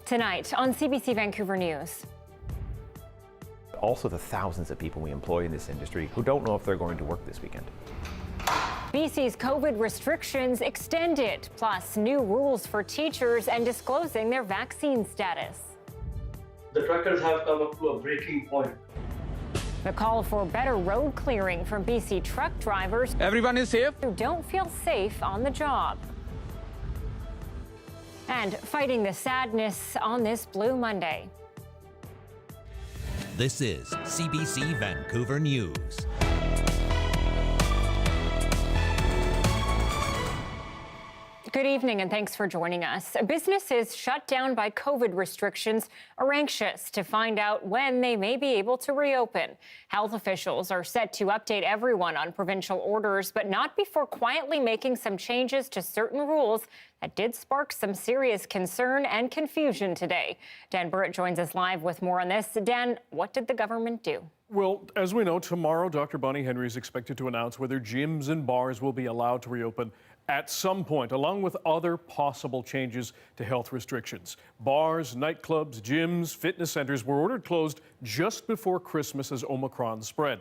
Tonight on CBC Vancouver News. Also the thousands of people we employ in this industry who don't know if they're going to work this weekend. BC's COVID restrictions extended, plus new rules for teachers and disclosing their vaccine status. The truckers have come up to a breaking point. The call for better road clearing from BC truck drivers. Everyone is safe. Who don't feel safe on the job. And fighting the sadness on this Blue Monday. This is CBC Vancouver News. Good evening and thanks for joining us. Businesses shut down by COVID restrictions are anxious to find out when they may be able to reopen. Health officials are set to update everyone on provincial orders, but not before quietly making some changes to certain rules that did spark some serious concern and confusion today. Dan Burrett joins us live with more on this. Dan, what did the government do? Well, as we know, tomorrow Dr. Bonnie Henry is expected to announce whether gyms and bars will be allowed to reopen at some point, along with other possible changes to health restrictions. Bars, nightclubs, gyms, fitness centers were ordered closed just before Christmas as Omicron spread.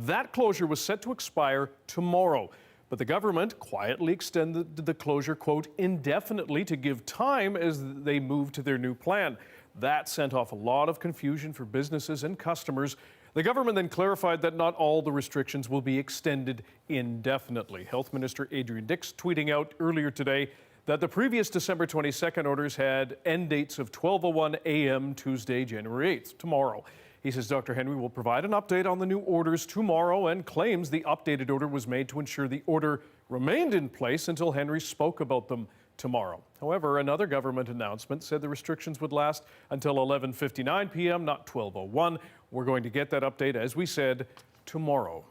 That closure was set to expire tomorrow, but the government quietly extended the closure, quote, indefinitely to give time as they move to their new plan. That sent off a lot of confusion for businesses and customers. The government then clarified that not all the restrictions will be extended indefinitely. Health Minister Adrian Dix tweeting out earlier today that the previous December 22nd orders had end dates of 12:01 a.m. Tuesday, January 8th, tomorrow. He says Dr. Henry will provide an update on the new orders tomorrow and claims the updated order was made to ensure the order remained in place until Henry spoke about them tomorrow. However, another government announcement said the restrictions would last until 11:59 p.m., not 12:01. We're going to get that update, as we said, tomorrow.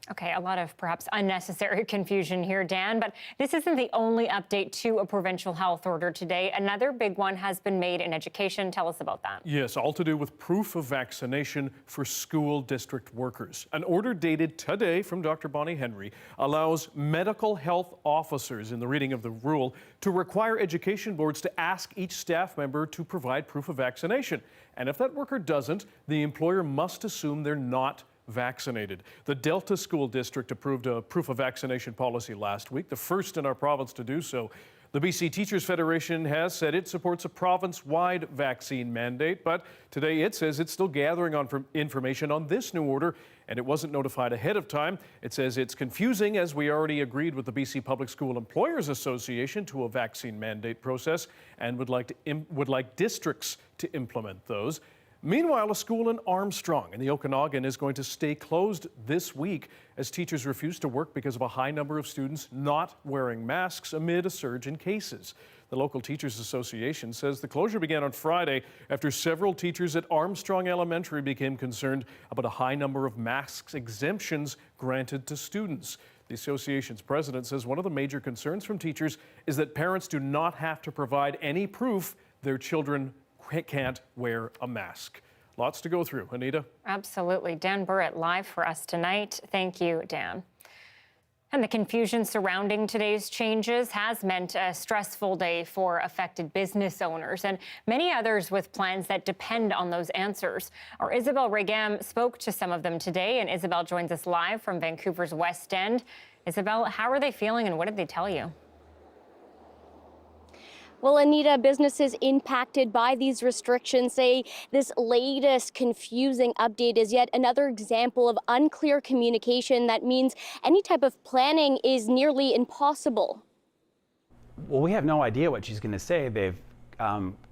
Okay, a lot of perhaps unnecessary confusion here, Dan, but this isn't the only update to a provincial health order today. Another big one has been made in education. Tell us about that. Yes, all to do with proof of vaccination for school district workers. An order dated today from Dr. Bonnie Henry allows medical health officers, in the reading of the rule, to require education boards to ask each staff member to provide proof of vaccination. And if that worker doesn't, the employer must assume they're not vaccinated. The Delta School District approved a proof of vaccination policy last week, the first in our province to do so. The BC Teachers Federation has said it supports a province-wide vaccine mandate, but today it says it's still gathering on information on this new order, and it wasn't notified ahead of time. It says it's confusing, as we already agreed with the BC Public School Employers Association to a vaccine mandate process, and would like districts to implement those. Meanwhile, a school in Armstrong in the Okanagan is going to stay closed this week as teachers refuse to work because of a high number of students not wearing masks amid a surge in cases. The local Teachers Association says the closure began on Friday after several teachers at Armstrong Elementary became concerned about a high number of masks exemptions granted to students. The association's president says one of the major concerns from teachers is that parents do not have to provide any proof their children can't wear a mask. Lots to go through. Anita? Absolutely. Dan Burrett live for us tonight. Thank you, Dan. And the confusion surrounding today's changes has meant a stressful day for affected business owners and many others with plans that depend on those answers. Our Isabel Regam spoke to some of them today, and Isabel joins us live from Vancouver's West End. Isabel, how are they feeling and what did they tell you? Well, Anita, businesses impacted by these restrictions say this latest confusing update is yet another example of unclear communication that means any type of planning is nearly impossible. Well, we have no idea what she's going to say. They've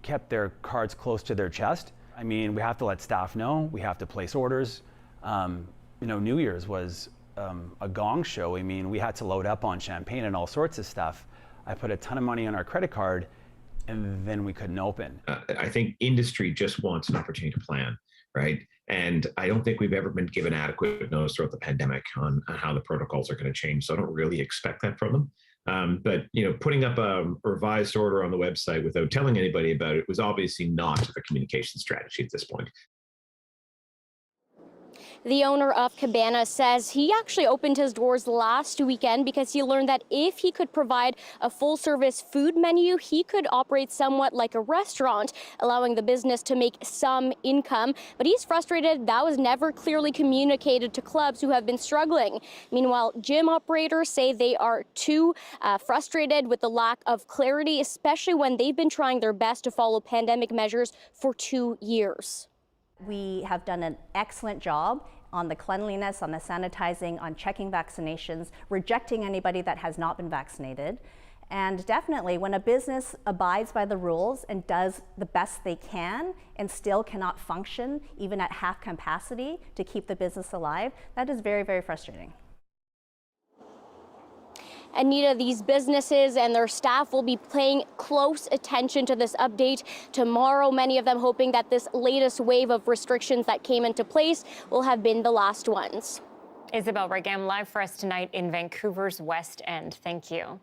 kept their cards close to their chest. I mean, we have to let staff know. We have to place orders. New Year's was a gong show. I mean, we had to load up on champagne and all sorts of stuff. I put a ton of money on our credit card, and then we couldn't open. I think industry just wants an opportunity to plan, right? And I don't think we've ever been given adequate notice throughout the pandemic on how the protocols are going to change. So I don't really expect that from them. But putting up a revised order on the website without telling anybody about it was obviously not a communication strategy at this point. The owner of Cabana says he actually opened his doors last weekend because he learned that if he could provide a full-service food menu, he could operate somewhat like a restaurant, allowing the business to make some income. But he's frustrated that was never clearly communicated to clubs who have been struggling. Meanwhile, gym operators say they are too frustrated with the lack of clarity, especially when they've been trying their best to follow pandemic measures for 2 years. We have done an excellent job on the cleanliness, on the sanitizing, on checking vaccinations, rejecting anybody that has not been vaccinated. And definitely when a business abides by the rules and does the best they can and still cannot function even at half capacity to keep the business alive, that is very, very frustrating. Anita, these businesses and their staff will be paying close attention to this update tomorrow, many of them hoping that this latest wave of restrictions that came into place will have been the last ones. Isabel Regam live for us tonight in Vancouver's West End. Thank you.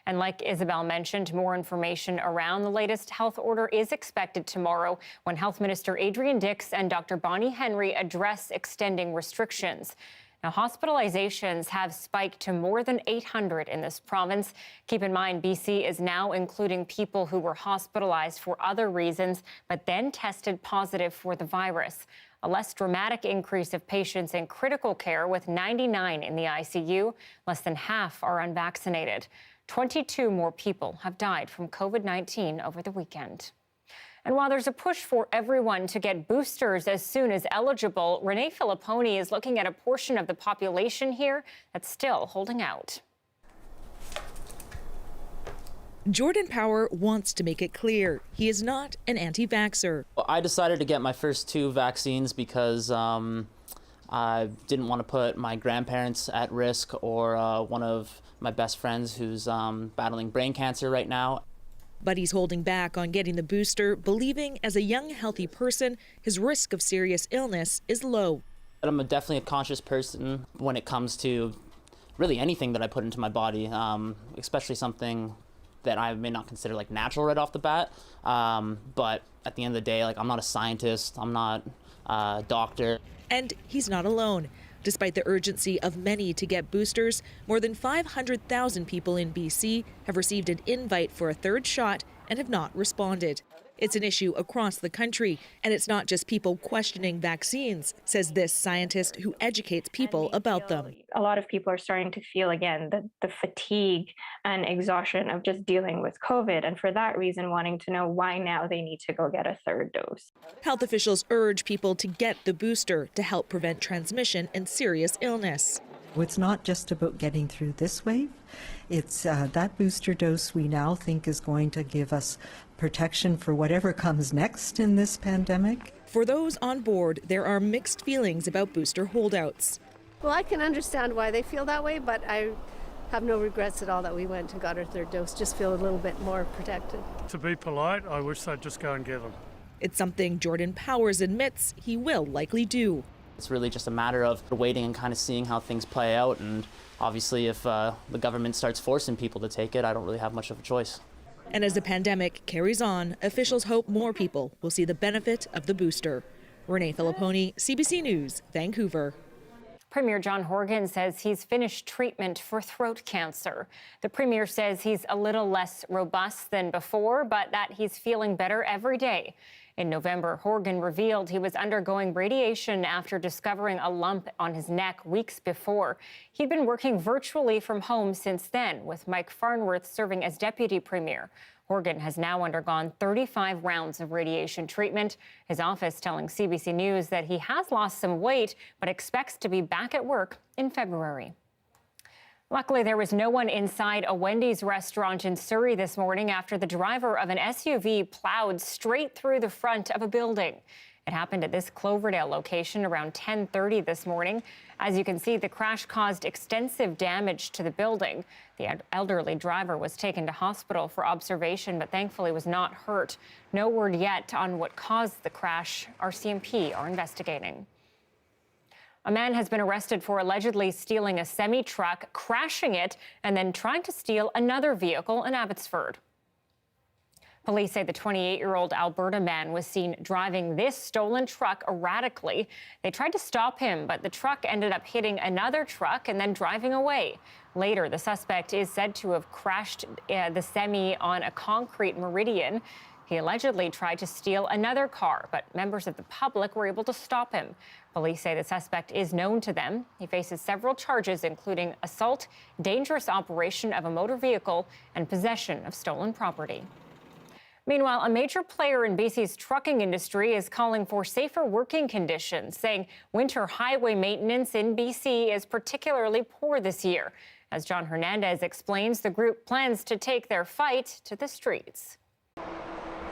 And like Isabel mentioned, more information around the latest health order is expected tomorrow when Health Minister Adrian Dix and Dr. Bonnie Henry address extending restrictions. Now, hospitalizations have spiked to more than 800 in this province. Keep in mind, BC is now including people who were hospitalized for other reasons, but then tested positive for the virus. A less dramatic increase of patients in critical care, with 99 in the ICU. Less than half are unvaccinated. 22 more people have died from COVID-19 over the weekend. And while there's a push for everyone to get boosters as soon as eligible, Renee Filipponi is looking at a portion of the population here that's still holding out. Jordan Power wants to make it clear he is not an anti-vaxxer. I decided to get my first 2 vaccines because I didn't want to put my grandparents at risk or one of my best friends who's battling brain cancer right now. But he's holding back on getting the booster, believing as a young, healthy person, his risk of serious illness is low. I'm definitely a conscious person when it comes to really anything that I put into my body, especially something that I may not consider like natural right off the bat. But at the end of the day, like, I'm not a scientist, I'm not a doctor. And he's not alone. Despite the urgency of many to get boosters, more than 500,000 people in BC have received an invite for a third shot and have not responded. It's an issue across the country, and it's not just people questioning vaccines, says this scientist who educates people about them. A lot of people are starting to feel again the fatigue and exhaustion of just dealing with COVID, and for that reason wanting to know why now they need to go get a third dose. Health officials urge people to get the booster to help prevent transmission and serious illness. It's not just about getting through this wave. It's that booster dose we now think is going to give us protection for whatever comes next in this pandemic. For those on board, there are mixed feelings about booster holdouts. Well, I can understand why they feel that way, but I have no regrets at all that we went and got our third dose. Just feel a little bit more protected. To be polite, I wish they'd just go and get them. It's something Jordan Powers admits he will likely do. It's really just a matter of waiting and kind of seeing how things play out. And obviously, if the government starts forcing people to take it, I don't really have much of a choice. And as the pandemic carries on, officials hope more people will see the benefit of the booster. Renee Filipponi, CBC News, Vancouver. Premier John Horgan says he's finished treatment for throat cancer. The Premier says he's a little less robust than before, but that he's feeling better every day. In November, Horgan revealed he was undergoing radiation after discovering a lump on his neck weeks before. He'd been working virtually from home since then, with Mike Farnworth serving as Deputy Premier. Horgan has now undergone 35 rounds of radiation treatment. His office telling CBC News that he has lost some weight, but expects to be back at work in February. Luckily, there was no one inside a Wendy's restaurant in Surrey this morning after the driver of an SUV plowed straight through the front of a building. It happened at this Cloverdale location around 10:30 this morning. As you can see, the crash caused extensive damage to the building. The elderly driver was taken to hospital for observation, but thankfully was not hurt. No word yet on what caused the crash. RCMP are investigating. A man has been arrested for allegedly stealing a semi-truck, crashing it, and then trying to steal another vehicle in Abbotsford. Police say the 28-year-old Alberta man was seen driving this stolen truck erratically. They tried to stop him, but the truck ended up hitting another truck and then driving away. Later, the suspect is said to have crashed the semi on a concrete meridian. He allegedly tried to steal another car, but members of the public were able to stop him. Police say the suspect is known to them. He faces several charges, including assault, dangerous operation of a motor vehicle, and possession of stolen property. Meanwhile, a major player in BC's trucking industry is calling for safer working conditions, saying winter highway maintenance in BC is particularly poor this year. As John Hernandez explains, the group plans to take their fight to the streets.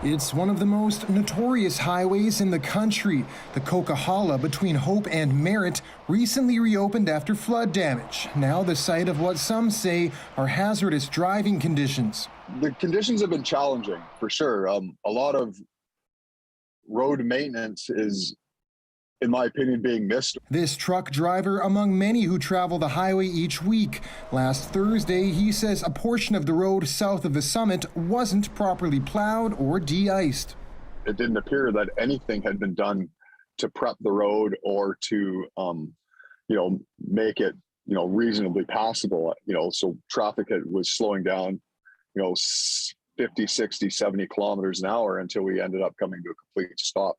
It's one of the most notorious highways in the country. The Coquihalla between Hope and Merritt recently reopened after flood damage. Now the site of what some say are hazardous driving conditions. The conditions have been challenging, for sure. A lot of road maintenance is, in my opinion, being missed. This truck driver among many who travel the highway each week. Last Thursday, he says a portion of the road south of the summit wasn't properly plowed or de-iced. It didn't appear that anything had been done to prep the road or to, make it, reasonably passable. So traffic was slowing down, 50, 60, 70 kilometers an hour until we ended up coming to a complete stop.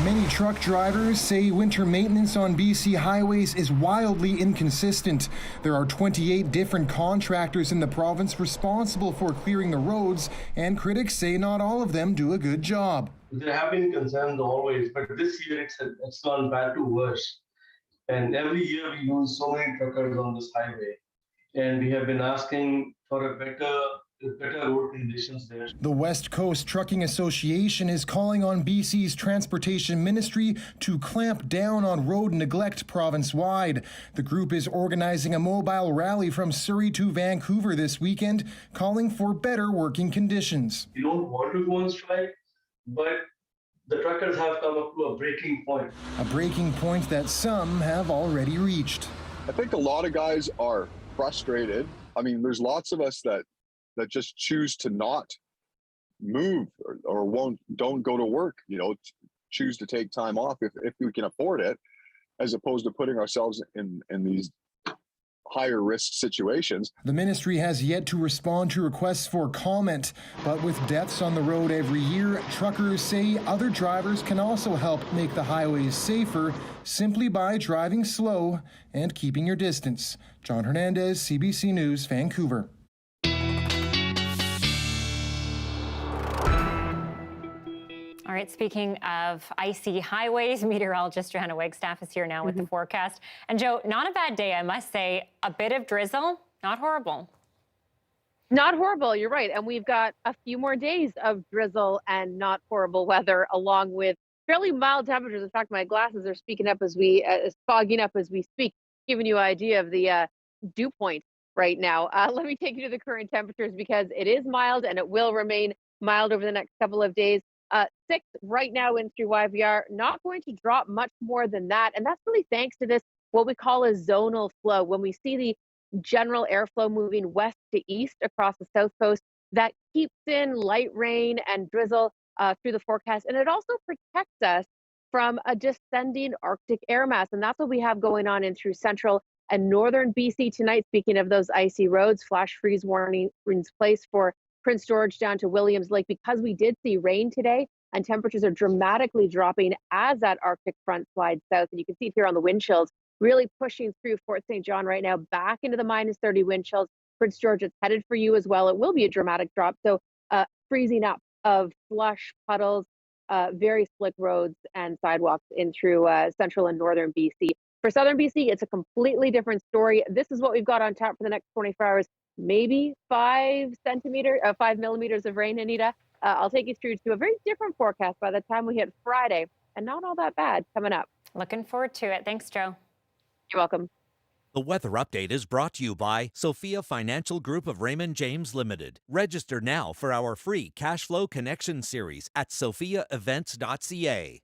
Many truck drivers say winter maintenance on BC highways is wildly inconsistent. There are 28 different contractors in the province responsible for clearing the roads, and critics say not all of them do a good job. There have been concerns always, but this year it's gone bad to worse. And every year we lose so many truckers on this highway. And we have been asking for a better road conditions there. The West Coast Trucking Association is calling on BC's Transportation Ministry to clamp down on road neglect province-wide. The group is organizing a mobile rally from Surrey to Vancouver this weekend, calling for better working conditions. We don't want to go on strike, but the truckers have come up to a breaking point. A breaking point that some have already reached. I think a lot of guys are frustrated. I mean, there's lots of us that just choose to not move or don't go to work, choose to take time off if we can afford it, as opposed to putting ourselves in these higher risk situations. The ministry has yet to respond to requests for comment, but with deaths on the road every year, truckers say other drivers can also help make the highways safer simply by driving slow and keeping your distance. John Hernandez, CBC News, Vancouver. All right, speaking of icy highways, meteorologist Johanna Wagstaffe is here now with the forecast. And Joe, not a bad day, I must say. A bit of drizzle, not horrible. Not horrible, you're right. And we've got a few more days of drizzle and not horrible weather, along with fairly mild temperatures. In fact, my glasses are fogging up as we speak, giving you an idea of the dew point right now. Let me take you to the current temperatures because it is mild and it will remain mild over the next couple of days. 6 right now in through YVR, not going to drop much more than that. And that's really thanks to this, what we call a zonal flow. When we see the general airflow moving west to east across the south coast, that keeps in light rain and drizzle through the forecast. And it also protects us from a descending Arctic air mass. And that's what we have going on in through central and northern BC tonight. Speaking of those icy roads, flash freeze warnings placed for Prince George down to Williams Lake because we did see rain today and temperatures are dramatically dropping as that Arctic front slides south. And you can see it here on the wind chills really pushing through Fort St. John right now, back into the minus 30 wind chills. Prince George, it's headed for you as well. It will be a dramatic drop. So freezing up of slush puddles, very slick roads and sidewalks in through central and northern BC. For southern BC, it's a completely different story. This is what we've got on tap for the next 24 hours. Maybe 5 millimeters of rain, Anita. I'll take you through to a very different forecast by the time we hit Friday, and not all that bad coming up. Looking forward to it. Thanks, Joe. You're welcome. The weather update is brought to you by Sophia Financial Group of Raymond James Limited. Register now for our free Cash Flow Connection series at sophiaevents.ca.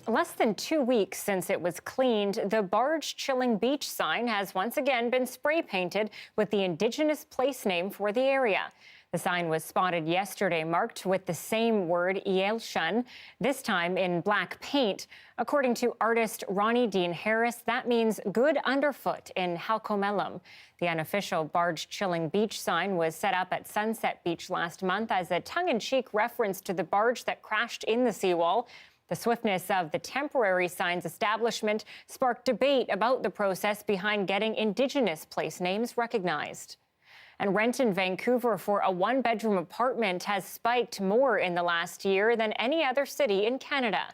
Less than 2 weeks since it was cleaned, the barge chilling beach sign has once again been spray painted with the Indigenous place name for the area. The sign was spotted yesterday, marked with the same word, Eruption, this time in black paint. According to artist Ronnie Dean Harris, that means good underfoot in Halcomelum. The unofficial barge-chilling beach sign was set up at Sunset Beach last month as a tongue-in-cheek reference to the barge that crashed in the seawall. The swiftness of the temporary sign's establishment sparked debate about the process behind getting Indigenous place names recognized. And rent in Vancouver for a one-bedroom apartment has spiked more in the last year than any other city in Canada.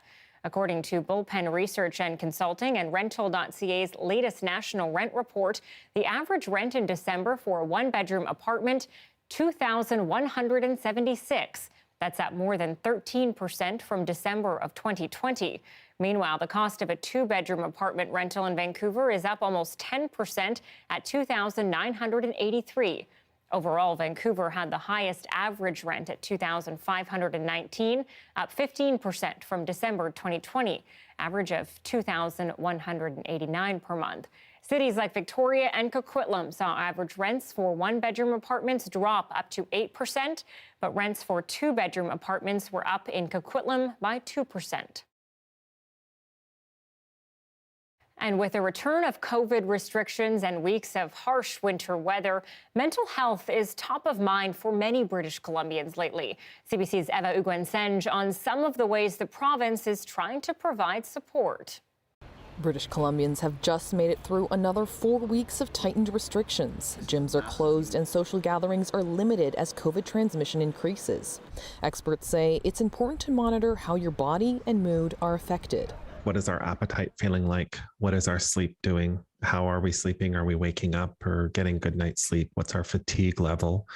According to Bullpen Research and Consulting and Rental.ca's latest national rent report, the average rent in December for a one-bedroom apartment, $2,176. That's up more than 13% from December of 2020. Meanwhile, the cost of a two-bedroom apartment rental in Vancouver is up almost 10% at $2,983. Overall, Vancouver had the highest average rent at $2,519, up 15% from December 2020, average of $2,189 per month. Cities like Victoria and Coquitlam saw average rents for one-bedroom apartments drop up to 8%, but rents for two-bedroom apartments were up in Coquitlam by 2%. And with the return of COVID restrictions and weeks of harsh winter weather, mental health is top of mind for many British Columbians lately. CBC's Eva Uguen-Senge on some of the ways the province is trying to provide support. British Columbians have just made it through another 4 weeks of tightened restrictions. Gyms are closed and social gatherings are limited as COVID transmission increases. Experts say it's important to monitor how your body and mood are affected. What is our appetite feeling like? What is our sleep doing? How are we sleeping? Are we waking up or getting good night's sleep? What's our fatigue level?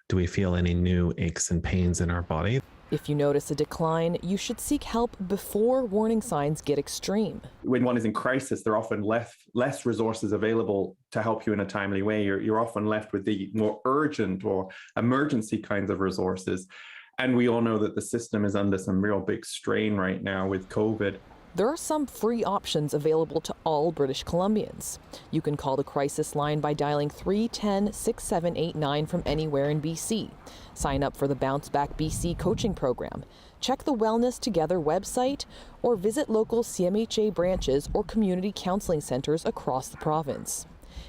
Do we feel any new aches and pains in our body? If you notice a decline, you should seek help before warning signs get extreme. When one is in crisis, there are often less resources available to help you in a timely way. You're often left with the more urgent or emergency kinds of resources. And we all know that the system is under some real big strain right now with COVID. There are some free options available to all British Columbians. You can call the crisis line by dialing 310-6789 from anywhere in BC. Sign up for the Bounce Back BC coaching program. Check the Wellness Together website or visit local CMHA branches or community counseling centers across the province.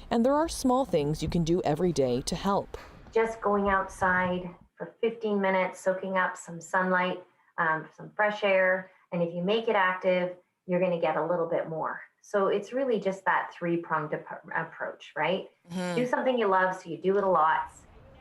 And there are small things you can do every day to help. Just going outside for 15 minutes, soaking up some sunlight, some fresh air. And if you make it active, you're going to get a little bit more. So it's really just that three-pronged approach, right? Mm-hmm. Do something you love, so you do it a lot.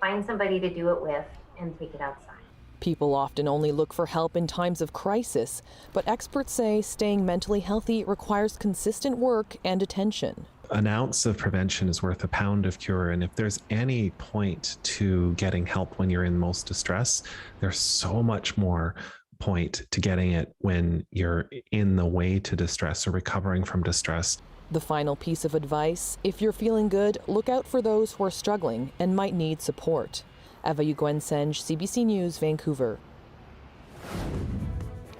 Find somebody to do it with and take it outside. People often only look for help in times of crisis, but experts say staying mentally healthy requires consistent work and attention. An ounce of prevention is worth a pound of cure. And if there's any point to getting help when you're in most distress, there's so much more point to getting it when you're in the way to distress or recovering from distress. The final piece of advice, if you're feeling good, look out for those who are struggling and might need support. Eva Uguen-Senge, CBC News, Vancouver.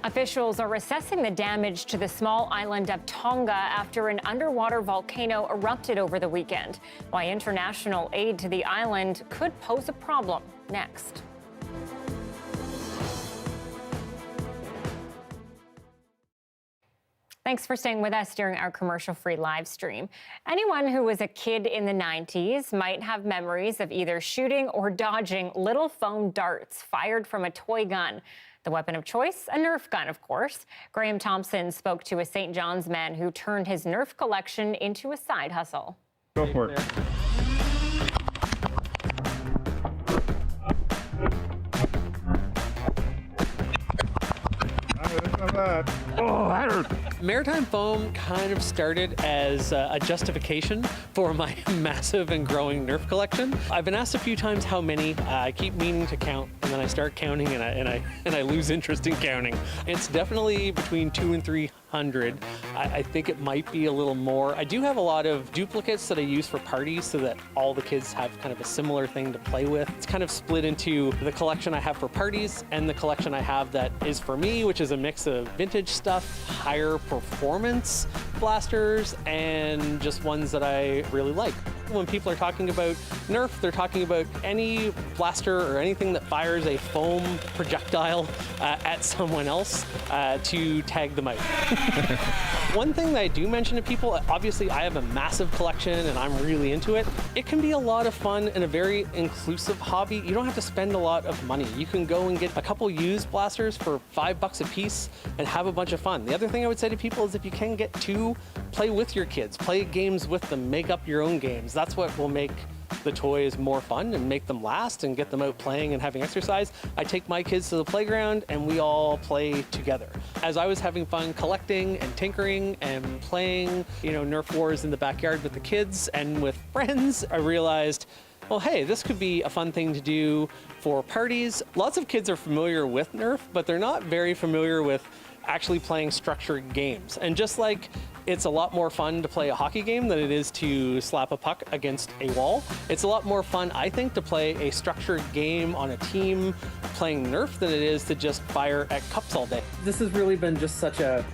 Officials are assessing the damage to the small island of Tonga after an underwater volcano erupted over the weekend. Why international aid to the island could pose a problem. Next. Thanks for staying with us during our commercial-free live stream. Anyone who was a kid in the 90s might have memories of either shooting or dodging little foam darts fired from a toy gun. The weapon of choice, a Nerf gun, of course. Graham Thompson spoke to a St. John's man who turned his Nerf collection into a side hustle. Go for it. Oh, that hurt. Maritime foam kind of started as a justification for my massive and growing Nerf collection. I've been asked a few times how many. I keep meaning to count, and then I start counting, and I lose interest in counting. It's definitely between 200 and 300. I think it might be a little more. I do have a lot of duplicates that I use for parties so that all the kids have kind of a similar thing to play with. It's kind of split into the collection I have for parties and the collection I have that is for me, which is a mix of vintage stuff stuff, higher performance blasters, and just ones that I really like. When people are talking about Nerf, they're talking about any blaster or anything that fires a foam projectile at someone else to tag them out. One thing that I do mention to people, obviously I have a massive collection and I'm really into it. It can be a lot of fun and a very inclusive hobby. You don't have to spend a lot of money. You can go and get a couple used blasters for $5 a piece and have a bunch of fun. The other thing I would say to people is if you can get two, play with your kids, play games with them, make up your own games. That's what will make the toys more fun and make them last and get them out playing and having exercise. I take my kids to the playground and we all play together. As I was having fun collecting and tinkering and playing, Nerf wars in the backyard with the kids and with friends, I realized, well, hey, this could be a fun thing to do for parties. Lots of kids are familiar with Nerf, but they're not very familiar with actually playing structured games. And just like it's a lot more fun to play a hockey game than it is to slap a puck against a wall, it's a lot more fun, I think, to play a structured game on a team playing Nerf than it is to just fire at cups all day. This has really been just such a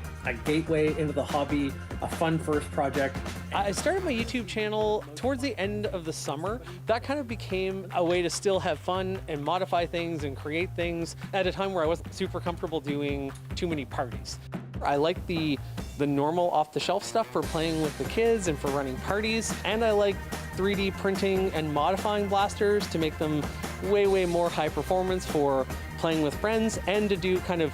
gateway into the hobby, a fun first project. I started my YouTube channel towards the end of the summer. That kind of became a way to still have fun and modify things and create things at a time where I wasn't super comfortable doing too many parties. I like the normal off-the-shelf stuff for playing with the kids and for running parties, and I like 3D printing and modifying blasters to make them way more high performance for playing with friends and to do kind of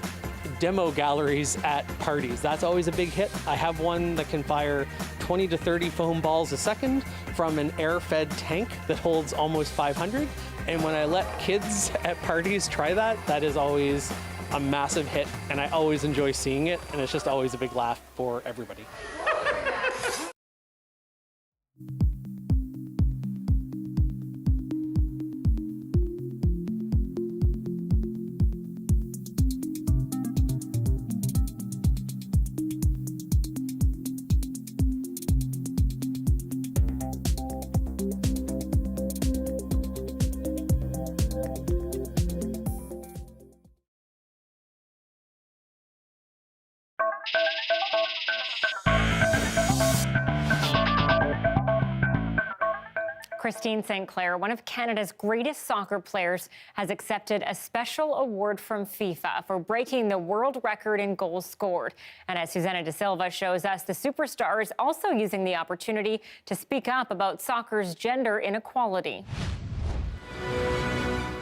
demo galleries at parties. That's always a big hit. I have one that can fire 20 to 30 foam balls a second from an air-fed tank that holds almost 500. And when I let kids at parties try that, that is always a massive hit, and I always enjoy seeing it, and it's just always a big laugh for everybody. Christine St. Clair, one of Canada's greatest soccer players, has accepted a special award from FIFA for breaking the world record in goals scored. And as Susanna De Silva shows us, the superstar is also using the opportunity to speak up about soccer's gender inequality.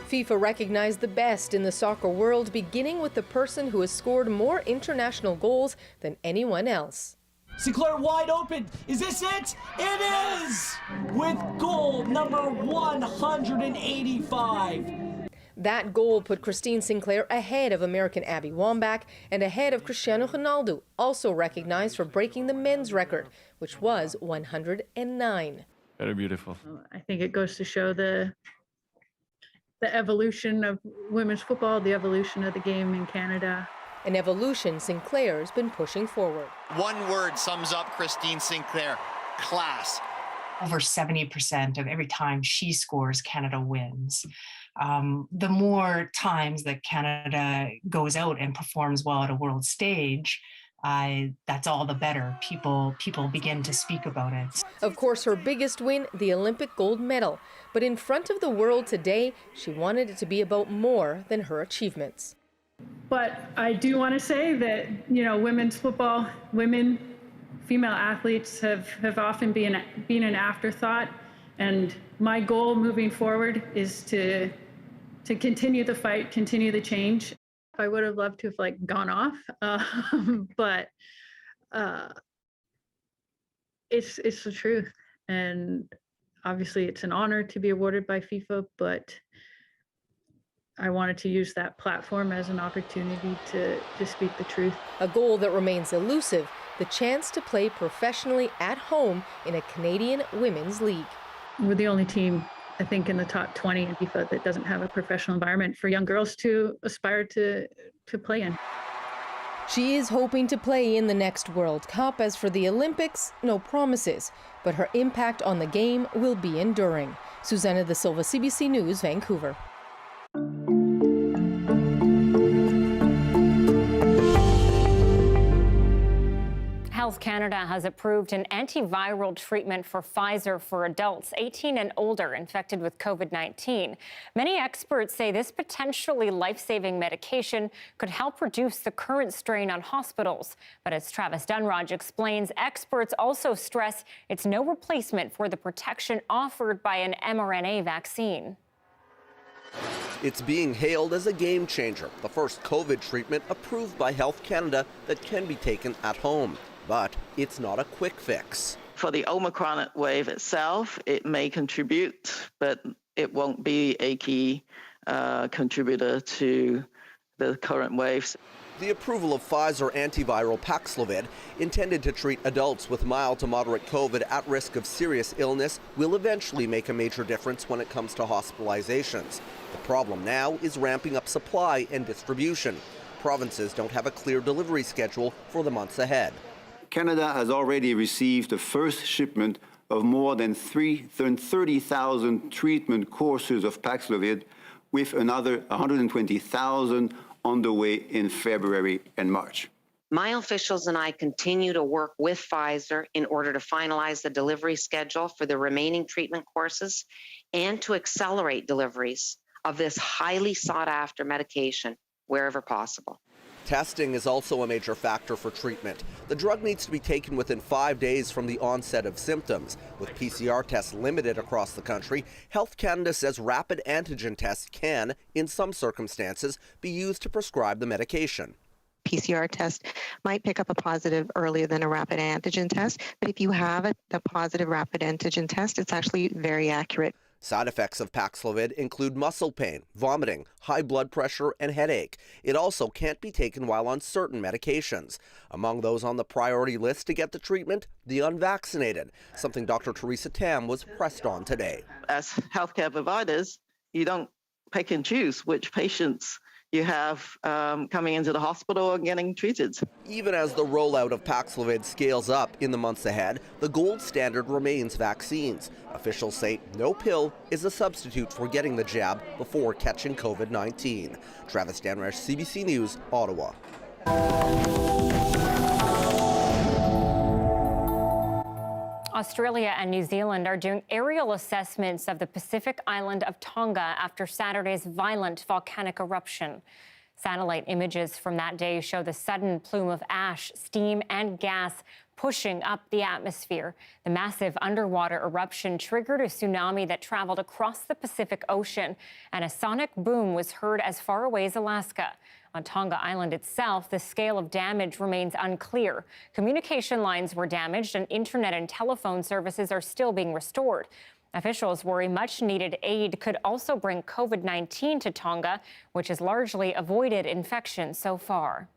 FIFA recognized the best in the soccer world, beginning with the person who has scored more international goals than anyone else. Sinclair wide open. Is this it? It is! With goal number 185. That goal put Christine Sinclair ahead of American Abby Wambach and ahead of Cristiano Ronaldo, also recognized for breaking the men's record, which was 109. Very beautiful. I think it goes to show the evolution of women's football, the evolution of the game in Canada. An evolution Sinclair's been pushing forward. One word sums up Christine Sinclair: class. Over 70% of every time she scores, Canada wins. The more times that Canada goes out and performs well at a world stage, that's all the better. People begin to speak about it. Of course, her biggest win, the Olympic gold medal. But in front of the world today, she wanted it to be about more than her achievements. But I do want to say that, women's football, female athletes have often been an afterthought. And my goal moving forward is to continue the fight, continue the change. I would have loved to have gone off, but it's the truth. And obviously it's an honor to be awarded by FIFA, but I wanted to use that platform as an opportunity to speak the truth. A goal that remains elusive, the chance to play professionally at home in a Canadian women's league. We're the only team, I think, in the top 20 in FIFA that doesn't have a professional environment for young girls to aspire to play in. She is hoping to play in the next World Cup. As for the Olympics, no promises, but her impact on the game will be enduring. Susanna De Silva, CBC News, Vancouver. Health Canada has approved an antiviral treatment for Pfizer for adults 18 and older infected with COVID-19. Many experts say this potentially life-saving medication could help reduce the current strain on hospitals. But as Travis Dunraj explains, experts also stress it's no replacement for the protection offered by an mRNA vaccine. It's being hailed as a game changer, the first COVID treatment approved by Health Canada that can be taken at home. But it's not a quick fix. For the Omicron wave itself, it may contribute, but it won't be a key contributor to the current waves. The approval of Pfizer antiviral Paxlovid, intended to treat adults with mild to moderate COVID at risk of serious illness, will eventually make a major difference when it comes to hospitalizations. The problem now is ramping up supply and distribution. Provinces don't have a clear delivery schedule for the months ahead. Canada has already received the first shipment of more than 30,000 treatment courses of Paxlovid, with another 120,000 on the way in February and March. My officials and I continue to work with Pfizer in order to finalize the delivery schedule for the remaining treatment courses and to accelerate deliveries of this highly sought-after medication wherever possible. Testing is also a major factor for treatment. The drug needs to be taken within 5 days from the onset of symptoms. With PCR tests limited across the country, Health Canada says rapid antigen tests can, in some circumstances, be used to prescribe the medication. PCR test might pick up a positive earlier than a rapid antigen test, but if you have a positive rapid antigen test, it's actually very accurate. Side effects of Paxlovid include muscle pain, vomiting, high blood pressure, and headache. It also can't be taken while on certain medications. Among those on the priority list to get the treatment, the unvaccinated, something Dr. Teresa Tam was pressed on today. As healthcare providers, you don't pick and choose which patients you have coming into the hospital and getting treated. Even as the rollout of Paxlovid scales up in the months ahead, the gold standard remains vaccines. Officials say no pill is a substitute for getting the jab before catching COVID-19. Travis Dunraj, CBC News, Ottawa. Australia and New Zealand are doing aerial assessments of the Pacific island of Tonga after Saturday's violent volcanic eruption. Satellite images from that day show the sudden plume of ash, steam, and gas pushing up the atmosphere. The massive underwater eruption triggered a tsunami that traveled across the Pacific Ocean, and a sonic boom was heard as far away as Alaska. On Tonga Island itself, the scale of damage remains unclear. Communication lines were damaged, and internet and telephone services are still being restored. Officials worry much-needed aid could also bring COVID-19 to Tonga, which has largely avoided infection so far.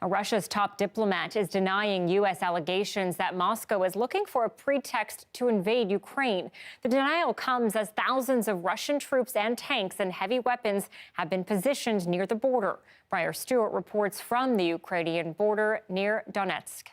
Russia's top diplomat is denying U.S. allegations that Moscow is looking for a pretext to invade Ukraine. The denial comes as thousands of Russian troops and tanks and heavy weapons have been positioned near the border. Briar Stewart reports from the Ukrainian border near Donetsk.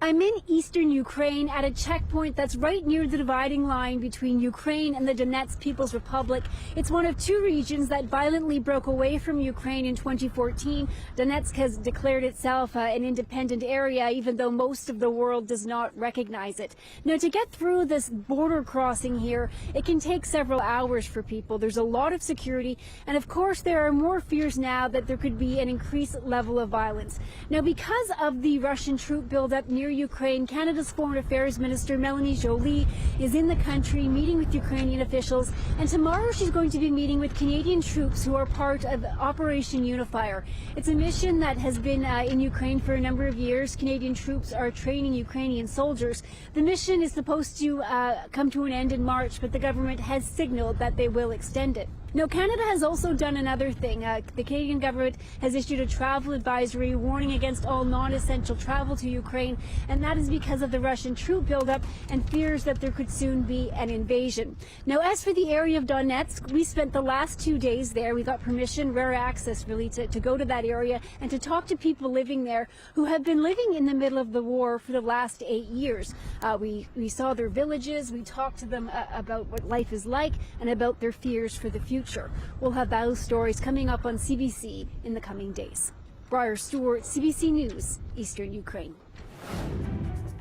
I'm in eastern Ukraine at a checkpoint that's right near the dividing line between Ukraine and the Donetsk People's Republic. It's one of two regions that violently broke away from Ukraine in 2014. Donetsk has declared itself an independent area, even though most of the world does not recognize it. Now, to get through this border crossing here, it can take several hours for people. There's a lot of security, and of course, there are more fears now that there could be an increased level of violence. Now, because of the Russian troop buildup near Ukraine, Canada's Foreign Affairs Minister Melanie Joly is in the country meeting with Ukrainian officials, and tomorrow she's going to be meeting with Canadian troops who are part of Operation Unifier. It's a mission that has been in Ukraine for a number of years. Canadian troops are training Ukrainian soldiers. The mission is supposed to come to an end in March, but the government has signaled that they will extend it. Now, Canada has also done another thing. The Canadian government has issued a travel advisory warning against all non-essential travel to Ukraine, and that is because of the Russian troop buildup and fears that there could soon be an invasion. Now, as for the area of Donetsk, we spent the last 2 days there. We got permission, rare access really, to go to that area and to talk to people living there who have been living in the middle of the war for the last 8 years. We saw their villages, we talked to them about what life is like and about their fears for the future. We'll have those stories coming up on CBC in the coming days. Briar Stewart, CBC News, Eastern Ukraine.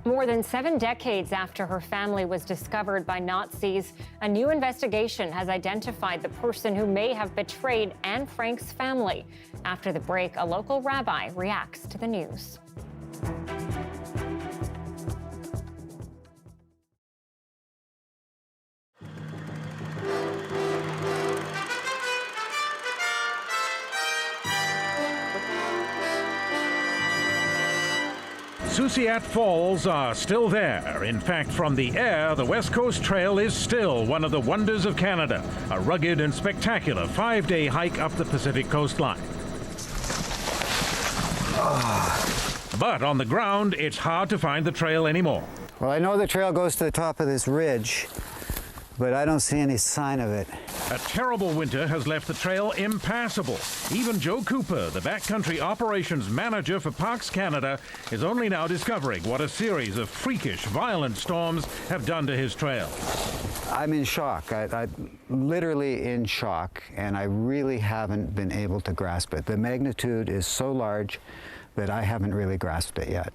More than 7 decades after her family was discovered by Nazis, a new investigation has identified the person who may have betrayed Anne Frank's family. After the break, a local rabbi reacts to the news. Susiat Falls are still there. In fact, from the air, the West Coast Trail is still one of the wonders of Canada, a rugged and spectacular 5-day hike up the Pacific coastline. But on the ground, it's hard to find the trail anymore. Well, I know the trail goes to the top of this ridge, but I don't see any sign of it. A terrible winter has left the trail impassable. Even Joe Cooper, the backcountry operations manager for Parks Canada, is only now discovering what a series of freakish, violent storms have done to his trail. I'm in shock. I'm literally in shock, and I really haven't been able to grasp it. The magnitude is so large that I haven't really grasped it yet.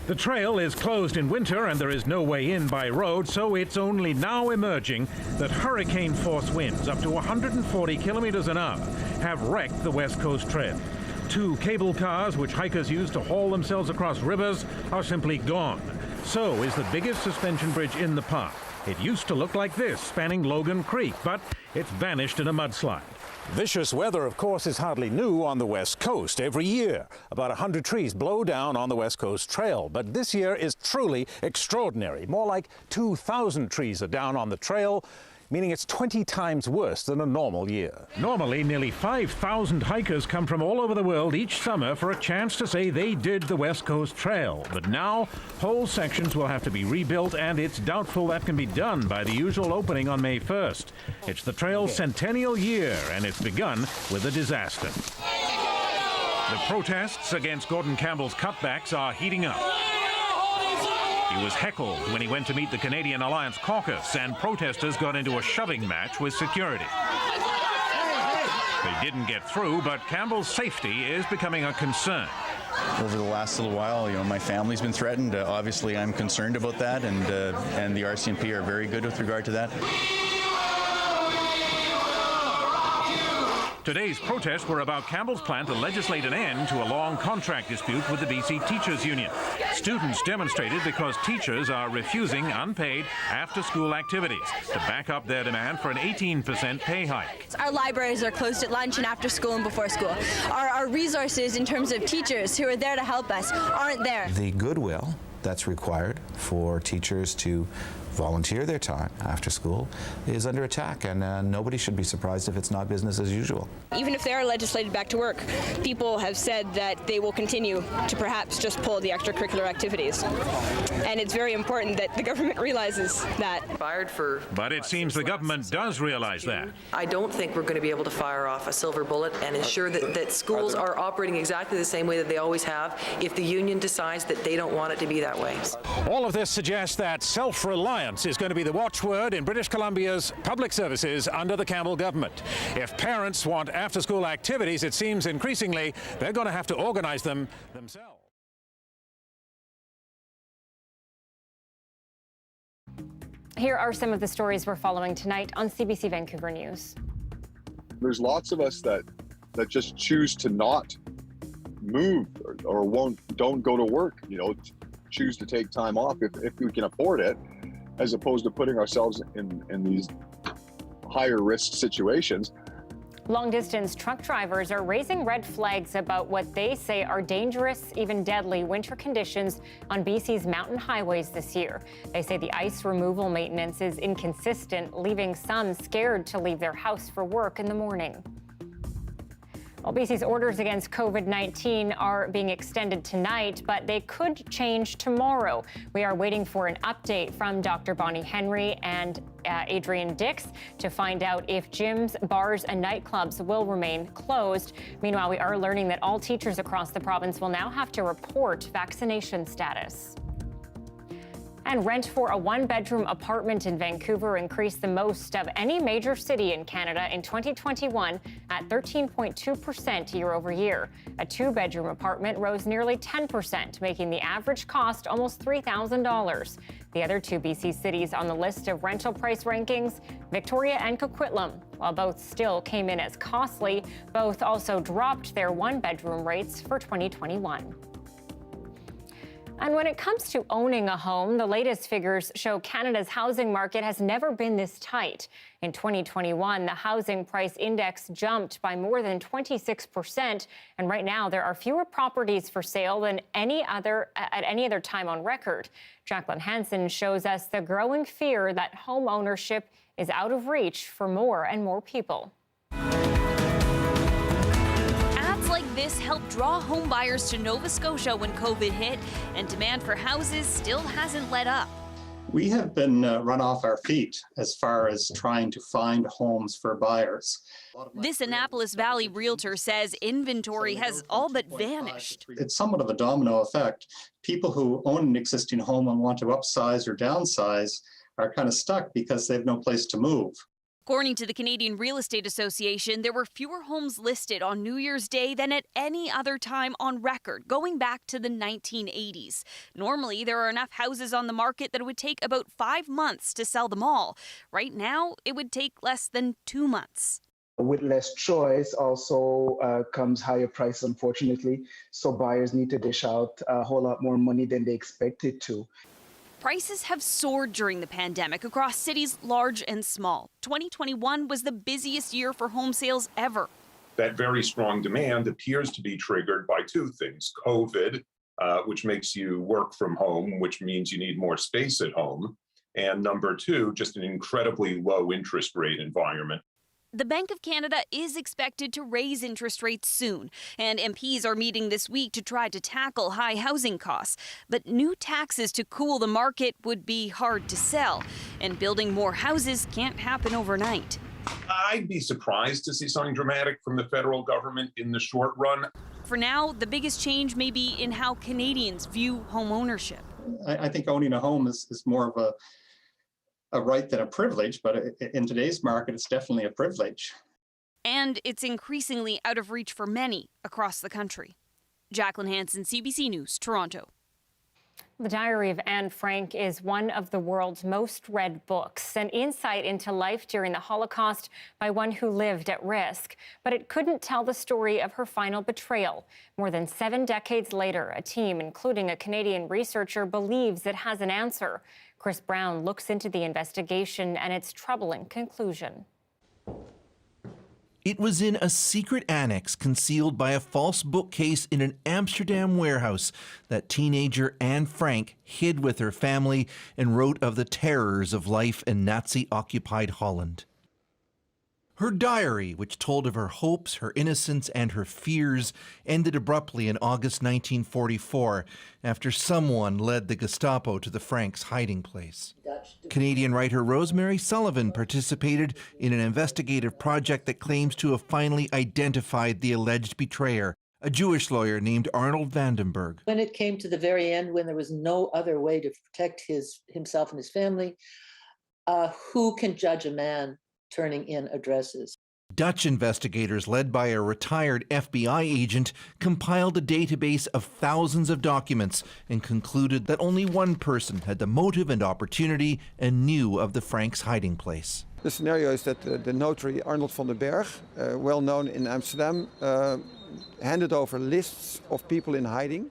The trail is closed in winter and there is no way in by road, so it's only now emerging that hurricane-force winds up to 140 kilometers an hour have wrecked the West Coast Trail. 2 cable cars, which hikers use to haul themselves across rivers, are simply gone. So is the biggest suspension bridge in the park. It used to look like this, spanning Logan Creek, but it's vanished in a mudslide. Vicious weather, of course, is hardly new on the West Coast. Every year, about 100 trees blow down on the West Coast Trail. But this year is truly extraordinary. More like 2,000 trees are down on the trail, meaning it's 20 times worse than a normal year. Normally, nearly 5,000 hikers come from all over the world each summer for a chance to say they did the West Coast Trail. But now, whole sections will have to be rebuilt, and it's doubtful that can be done by the usual opening on May 1st. It's the trail's centennial year, and it's begun with a disaster. The protests against Gordon Campbell's cutbacks are heating up. He was heckled when he went to meet the Canadian Alliance caucus, and protesters got into a shoving match with security. They didn't get through, but Campbell's safety is becoming a concern. Over the last little while, my family's been threatened. Obviously, I'm concerned about that, and the RCMP are very good with regard to that. Today's protests were about Campbell's plan to legislate an end to a long contract dispute with the BC Teachers Union. Students demonstrated because teachers are refusing unpaid after-school activities to back up their demand for an 18% pay hike. Our libraries are closed at lunch and after school and before school. Our resources in terms of teachers who are there to help us aren't there. The goodwill that's required for teachers to volunteer their time after school is under attack, and nobody should be surprised if it's not business as usual. Even if they are legislated back to work, people have said that they will continue to perhaps just pull the extracurricular activities. And it's very important that the government realizes that. But it seems the government does realize that. I don't think we're going to be able to fire off a silver bullet and ensure that schools are operating exactly the same way that they always have if the union decides that they don't want it to be that way. All of this suggests that self-reliance is going to be the watchword in British Columbia's public services under the Campbell government. If parents want after-school activities, it seems increasingly they're going to have to organize them themselves. Here are some of the stories we're following tonight on CBC Vancouver News. There's lots of us that just choose to not move or don't go to work, choose to take time off if we can afford it, as opposed to putting ourselves in these higher risk situations. Long-distance truck drivers are raising red flags about what they say are dangerous, even deadly winter conditions on BC's mountain highways this year. They say the ice removal maintenance is inconsistent, leaving some scared to leave their house for work in the morning. Well, BC's orders against COVID-19 are being extended tonight, but they could change tomorrow. We are waiting for an update from Dr. Bonnie Henry and Adrian Dix to find out if gyms, bars, and nightclubs will remain closed. Meanwhile, we are learning that all teachers across the province will now have to report vaccination status. And rent for a one-bedroom apartment in Vancouver increased the most of any major city in Canada in 2021 at 13.2% year over year. A two-bedroom apartment rose nearly 10%, making the average cost almost $3,000. The other two BC cities on the list of rental price rankings, Victoria and Coquitlam. While both still came in as costly, both also dropped their one-bedroom rates for 2021. And when it comes to owning a home, the latest figures show Canada's housing market has never been this tight. In 2021, the housing price index jumped by more than 26%, and right now there are fewer properties for sale than at any other time on record. Jacqueline Hansen shows us the growing fear that home ownership is out of reach for more and more people. Like this helped draw home buyers to Nova Scotia when COVID hit, and demand for houses still hasn't let up. We have been run off our feet as far as trying to find homes for buyers. This Annapolis Valley realtor says inventory has all but vanished. It's somewhat of a domino effect. People who own an existing home and want to upsize or downsize are kind of stuck because they have no place to move. According to the Canadian Real Estate Association, there were fewer homes listed on New Year's Day than at any other time on record, going back to the 1980s. Normally, there are enough houses on the market that it would take about 5 months to sell them all. Right now, it would take less than 2 months. With less choice also comes higher price, unfortunately. So buyers need to dish out a whole lot more money than they expected to. Prices have soared during the pandemic across cities large and small. 2021 was the busiest year for home sales ever. That very strong demand appears to be triggered by two things. COVID, which makes you work from home, which means you need more space at home. And number two, just an incredibly low interest rate environment. The Bank of Canada is expected to raise interest rates soon, and MPs are meeting this week to try to tackle high housing costs. But new taxes to cool the market would be hard to sell, and building more houses can't happen overnight. I'd be surprised to see something dramatic from the federal government in the short run. For now, the biggest change may be in how Canadians view home ownership. I think owning a home is more of a right than a privilege, but in today's market, it's definitely a privilege. And it's increasingly out of reach for many across the country. Jacqueline Hansen, CBC News, Toronto. The Diary of Anne Frank is one of the world's most read books, an insight into life during the Holocaust by one who lived at risk. But it couldn't tell the story of her final betrayal. More than 7 decades later, a team, including a Canadian researcher, believes it has an answer. Chris Brown looks into the investigation and its troubling conclusion. It was in a secret annex concealed by a false bookcase in an Amsterdam warehouse that teenager Anne Frank hid with her family and wrote of the terrors of life in Nazi-occupied Holland. Her diary, which told of her hopes, her innocence, and her fears, ended abruptly in August 1944 after someone led the Gestapo to the Franks' hiding place. Canadian writer Rosemary Sullivan participated in an investigative project that claims to have finally identified the alleged betrayer, a Jewish lawyer named Arnold Vandenberg. When it came to the very end, when there was no other way to protect himself and his family, who can judge a man turning in addresses? Dutch investigators, led by a retired FBI agent, compiled a database of thousands of documents and concluded that only one person had the motive and opportunity and knew of the Franks' hiding place. The scenario is that the notary Arnold van den Berg, well known in Amsterdam, handed over lists of people in hiding.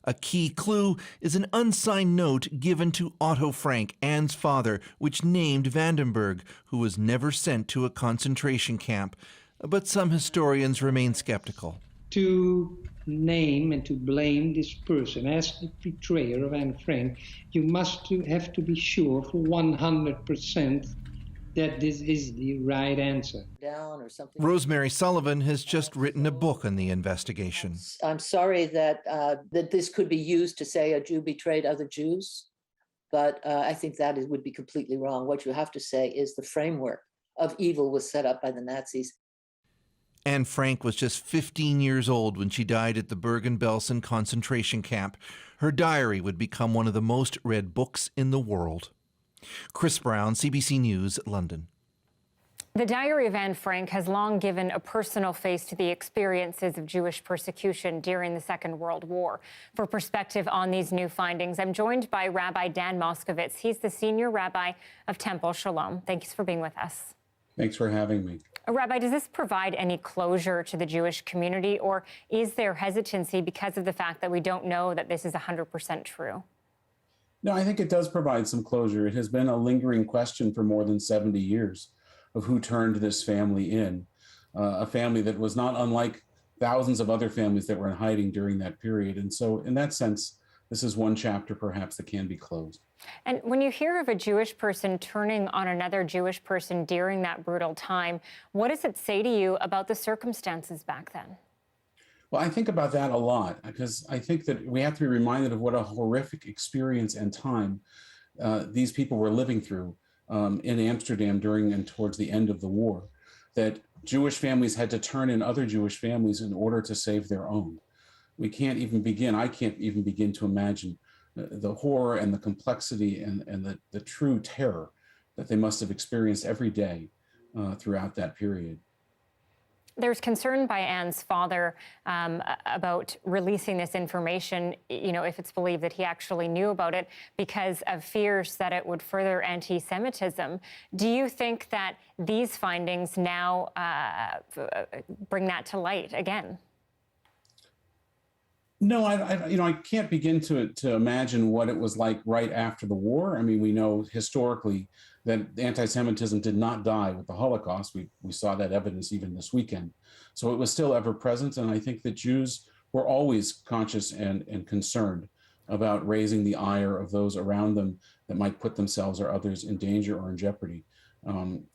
A key clue is an unsigned note given to Otto Frank, Anne's father, which named Vandenberg, who was never sent to a concentration camp. But some historians remain skeptical. To name and to blame this person as the betrayer of Anne Frank, you have to be sure for 100% that this is the right answer. Down or something. Rosemary Sullivan has just written a book on the investigation. I'm sorry that this could be used to say a Jew betrayed other Jews, but I think that would be completely wrong. What you have to say is the framework of evil was set up by the Nazis. Anne Frank was just 15 years old when she died at the Bergen-Belsen concentration camp. Her diary would become one of the most read books in the world. Chris Brown, CBC News, London. The Diary of Anne Frank has long given a personal face to the experiences of Jewish persecution during the Second World War. For perspective on these new findings, I'm joined by Rabbi Dan Moskowitz. He's the senior rabbi of Temple Shalom. Thanks for being with us. Thanks for having me. Rabbi, does this provide any closure to the Jewish community, or is there hesitancy because of the fact that we don't know that this is 100% true? No, I think it does provide some closure. It has been a lingering question for more than 70 years of who turned this family in, a family that was not unlike thousands of other families that were in hiding during that period. And so in that sense, this is one chapter perhaps that can be closed. And when you hear of a Jewish person turning on another Jewish person during that brutal time, what does it say to you about the circumstances back then? Well, I think about that a lot because I think that we have to be reminded of what a horrific experience and time these people were living through in Amsterdam during and towards the end of the war, that Jewish families had to turn in other Jewish families in order to save their own. I can't even begin to imagine the horror and the complexity and the true terror that they must have experienced every day throughout that period. There's concern by Anne's father about releasing this information, you know, if it's believed that he actually knew about it, because of fears that it would further anti-Semitism. Do you think that these findings now bring that to light again? No, I can't begin to imagine what it was like right after the war. I mean, we know historically that anti-Semitism did not die with the Holocaust. We saw that evidence even this weekend. So it was still ever present. And I think that Jews were always conscious and concerned about raising the ire of those around them that might put themselves or others in danger or in jeopardy.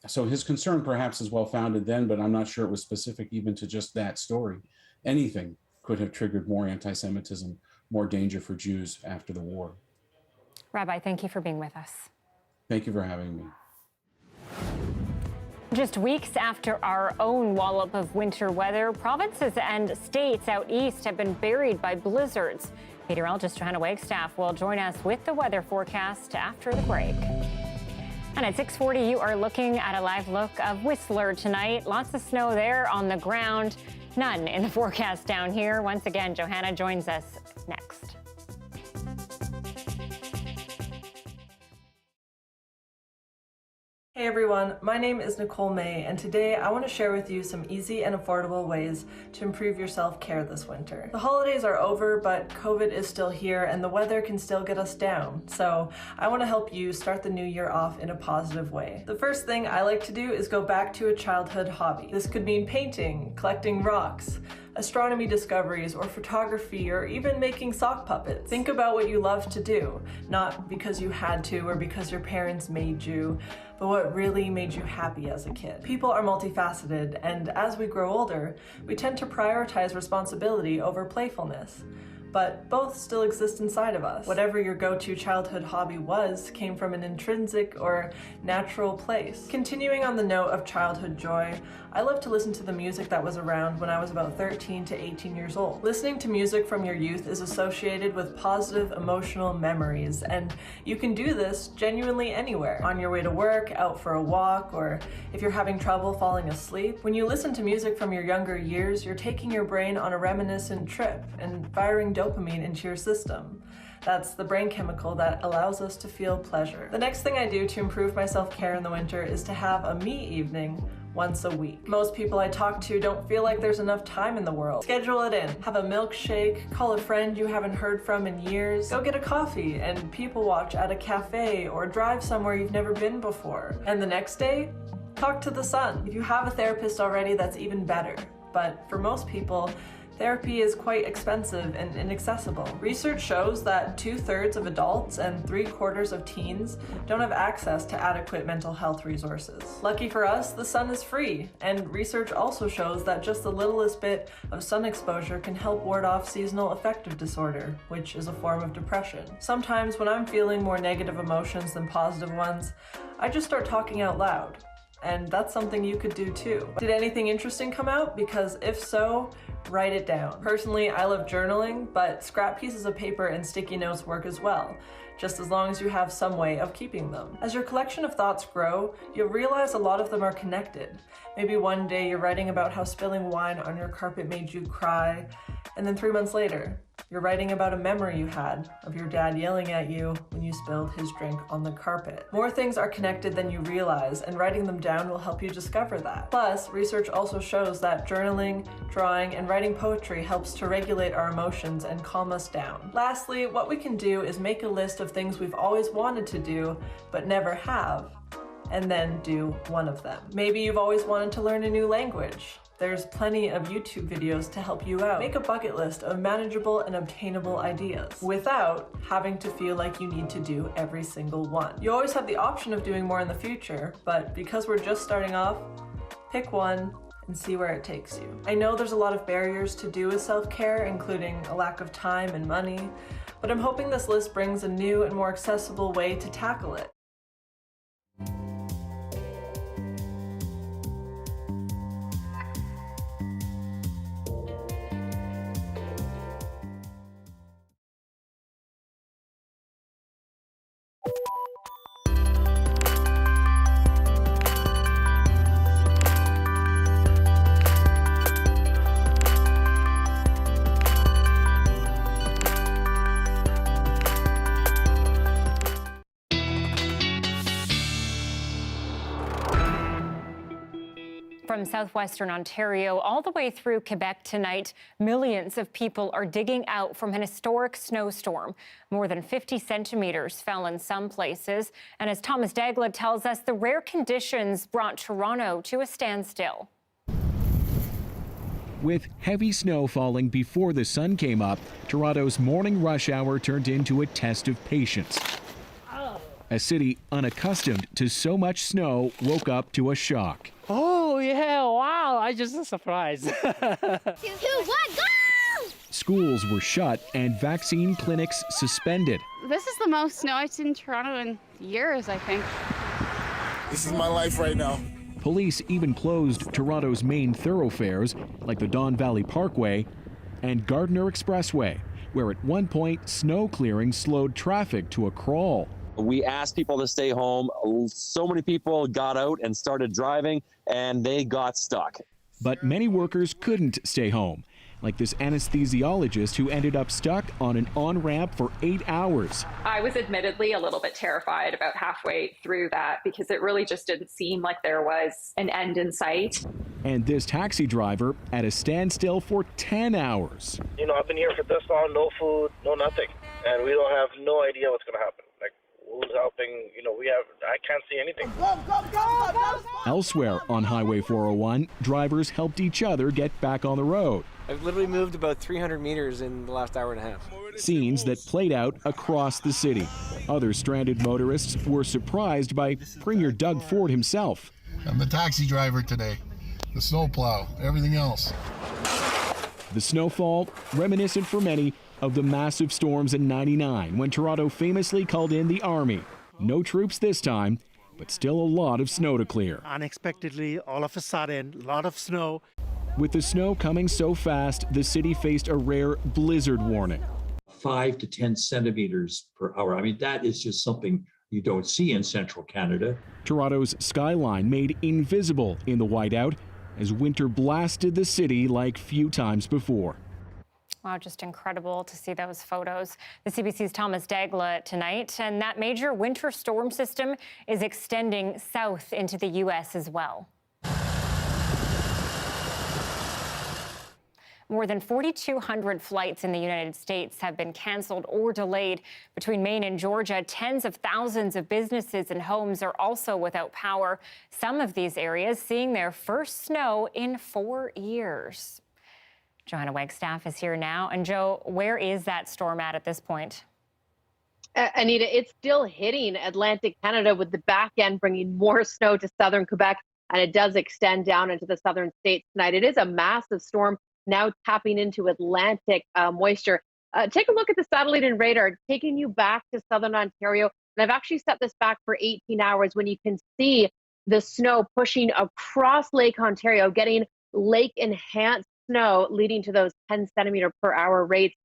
So his concern perhaps is well-founded then, but I'm not sure it was specific even to just that story. Anything could have triggered more anti-Semitism, more danger for Jews after the war. Rabbi, thank you for being with us. Thank you for having me. Just weeks after our own wallop of winter weather, provinces and states out east have been buried by blizzards. Meteorologist Johanna Wagstaffe will join us with the weather forecast after the break. And at 6:40, you are looking at a live look of Whistler tonight. Lots of snow there on the ground. None in the forecast down here. Once again, Johanna joins us next. Hey everyone, my name is Nicole May, and today I want to share with you some easy and affordable ways to improve your self-care this winter. The holidays are over, but COVID is still here and the weather can still get us down, so I want to help you start the new year off in a positive way. The first thing I like to do is go back to a childhood hobby. This could mean painting, collecting rocks, astronomy discoveries, or photography, or even making sock puppets. Think about what you love to do, not because you had to or because your parents made you, but what really made you happy as a kid. People are multifaceted, and as we grow older, we tend to prioritize responsibility over playfulness. But both still exist inside of us. Whatever your go-to childhood hobby was came from an intrinsic or natural place. Continuing on the note of childhood joy, I love to listen to the music that was around when I was about 13 to 18 years old. Listening to music from your youth is associated with positive emotional memories, and you can do this genuinely anywhere. On your way to work, out for a walk, or if you're having trouble falling asleep. When you listen to music from your younger years, you're taking your brain on a reminiscent trip and firing dopamine into your system. That's the brain chemical that allows us to feel pleasure. The next thing I do to improve my self-care in the winter is to have a me evening once a week. Most people I talk to don't feel like there's enough time in the world. Schedule it in. Have a milkshake, call a friend you haven't heard from in years, go get a coffee and people watch at a cafe or drive somewhere you've never been before. And the next day, talk to the sun. If you have a therapist already, that's even better. But for most people, therapy is quite expensive and inaccessible. Research shows that 2/3 of adults and 3/4 of teens don't have access to adequate mental health resources. Lucky for us, the sun is free, and research also shows that just the littlest bit of sun exposure can help ward off seasonal affective disorder, which is a form of depression. Sometimes when I'm feeling more negative emotions than positive ones, I just start talking out loud. and that's something you could do too. Did anything interesting come out? Because if so, write it down. Personally, I love journaling, but scrap pieces of paper and sticky notes work as well, just as long as you have some way of keeping them. As your collection of thoughts grow, you'll realize a lot of them are connected. Maybe one day you're writing about how spilling wine on your carpet made you cry, and then 3 months later, you're writing about a memory you had of your dad yelling at you when you spilled his drink on the carpet. More things are connected than you realize, and writing them down will help you discover that. Plus, research also shows that journaling, drawing, and writing poetry helps to regulate our emotions and calm us down. Lastly, what we can do is make a list of things we've always wanted to do, but never have, and then do one of them. Maybe you've always wanted to learn a new language. There's plenty of YouTube videos to help you out. Make a bucket list of manageable and obtainable ideas without having to feel like you need to do every single one. You always have the option of doing more in the future, but because we're just starting off, pick one and see where it takes you. I know there's a lot of barriers to do with self-care, including a lack of time and money, but I'm hoping this list brings a new and more accessible way to tackle it. From southwestern Ontario all the way through Quebec tonight, millions of people are digging out from an historic snowstorm. More than 50 centimeters fell in some places. And as Thomas Dagla tells us, the rare conditions brought Toronto to a standstill. With heavy snow falling before the sun came up, Toronto's morning rush hour turned into a test of patience. A city unaccustomed to so much snow woke up to a shock. Oh, yeah, wow, I just surprised. 2, 1, go! Schools were shut and vaccine clinics suspended. This is the most snow I've seen in Toronto in years, I think. This is my life right now. Police even closed Toronto's main thoroughfares, like the Don Valley Parkway and Gardiner Expressway, where at one point snow clearing slowed traffic to a crawl. We asked people to stay home. So many people got out and started driving, and they got stuck. But many workers couldn't stay home, like this anesthesiologist who ended up stuck on an on-ramp for 8 hours. I was admittedly a little bit terrified about halfway through that because it really just didn't seem like there was an end in sight. And this taxi driver at a standstill for 10 hours. You know, I've been here for this long, no food, no nothing, and we don't have no idea what's going to happen. Like, who's helping? You know, I can't see anything. Go! Elsewhere on Highway 401, drivers helped each other get back on the road. I've literally moved about 300 meters in the last hour and a half. Scenes that played out across the city. Other stranded motorists were surprised by Premier Doug Ford himself. I'm the taxi driver today, the snowplow, everything else. The snowfall, reminiscent for many of the massive storms in '99 when Toronto famously called in the army. No troops this time, but still a lot of snow to clear. Unexpectedly, all of a sudden, a lot of snow. With the snow coming so fast, the city faced a rare blizzard warning. 5 to 10 centimeters per hour. I mean, that is just something you don't see in central Canada. Toronto's skyline made invisible in the whiteout as winter blasted the city like few times before. Wow, just incredible to see those photos. The CBC's Thomas Dagla tonight, and that major winter storm system is extending south into the U.S. as well. More than 4,200 flights in the United States have been canceled or delayed. Between Maine and Georgia, tens of thousands of businesses and homes are also without power. Some of these areas seeing their first snow in 4 years. Johanna Wagstaffe is here now. And Joe, where is that storm at this point? Anita, it's still hitting Atlantic Canada with the back end bringing more snow to southern Quebec, and it does extend down into the southern states tonight. It is a massive storm now tapping into Atlantic moisture. Take a look at the satellite and radar, taking you back to southern Ontario. And I've actually set this back for 18 hours when you can see the snow pushing across Lake Ontario, getting lake-enhanced snow, leading to those 10 centimeter per hour rates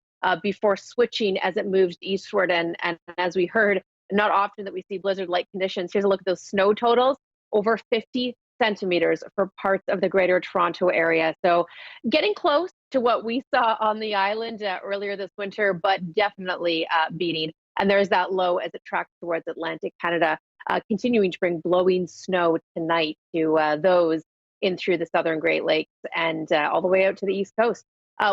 before switching as it moves eastward. And as we heard, not often that we see blizzard-like conditions. Here's a look at those snow totals, over 50 centimeters for parts of the Greater Toronto area. So getting close to what we saw on the island earlier this winter, but definitely beating. And there's that low as it tracks towards Atlantic Canada, continuing to bring blowing snow tonight to those in through the southern Great Lakes and all the way out to the East Coast.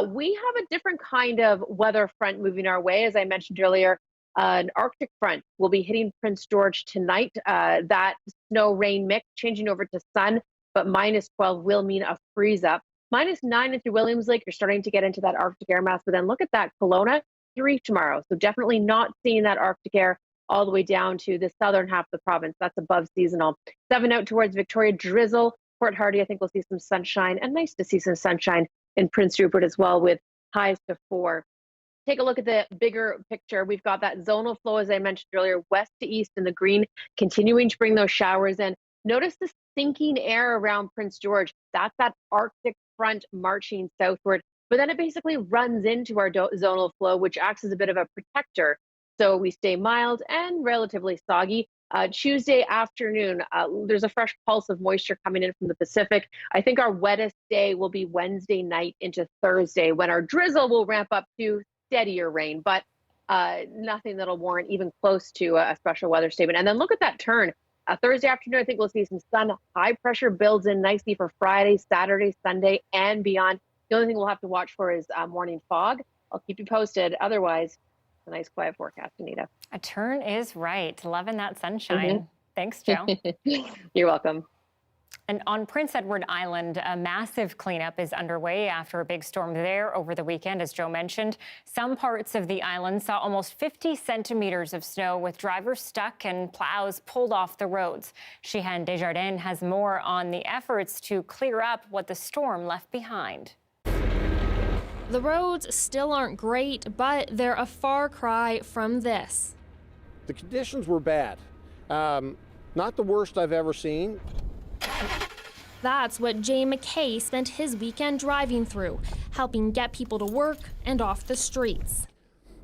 We have a different kind of weather front moving our way. As I mentioned earlier, an Arctic front will be hitting Prince George tonight. That snow rain mix changing over to sun, but -12 will mean a freeze up. -9 into Williams Lake, you're starting to get into that Arctic air mass. But then look at that, Kelowna, 3 tomorrow. So definitely not seeing that Arctic air all the way down to the southern half of the province. That's above seasonal. 7 out towards Victoria, drizzle. Port Hardy, I think we'll see some sunshine, and nice to see some sunshine in Prince Rupert as well, with highs to 4. Take a look at the bigger picture. We've got that zonal flow, as I mentioned earlier, west to east in the green, continuing to bring those showers in. Notice the sinking air around Prince George. That's that Arctic front marching southward. But then it basically runs into our zonal flow, which acts as a bit of a protector. So we stay mild and relatively soggy. Tuesday afternoon, there's a fresh pulse of moisture coming in from the Pacific. I think our wettest day will be Wednesday night into Thursday, when our drizzle will ramp up to steadier rain, but nothing that'll warrant even close to a special weather statement. And then look at that turn. Thursday afternoon, I think we'll see some sun. High pressure builds in nicely for Friday, Saturday, Sunday, and beyond. The only thing we'll have to watch for is morning fog. I'll keep you posted. Otherwise, a nice quiet forecast, Anita. A turn is right. Loving that sunshine. Thanks, Joe. You're welcome. And on Prince Edward Island, a massive cleanup is underway after a big storm there over the weekend, as Joe mentioned. Some parts of the island saw almost 50 centimeters of snow, with drivers stuck and plows pulled off the roads. Shehan Desjardins has more on the efforts to clear up what the storm left behind. The roads still aren't great, but they're a far cry from this. The conditions were bad. Not the worst I've ever seen. That's what Jay McKay spent his weekend driving through, helping get people to work and off the streets.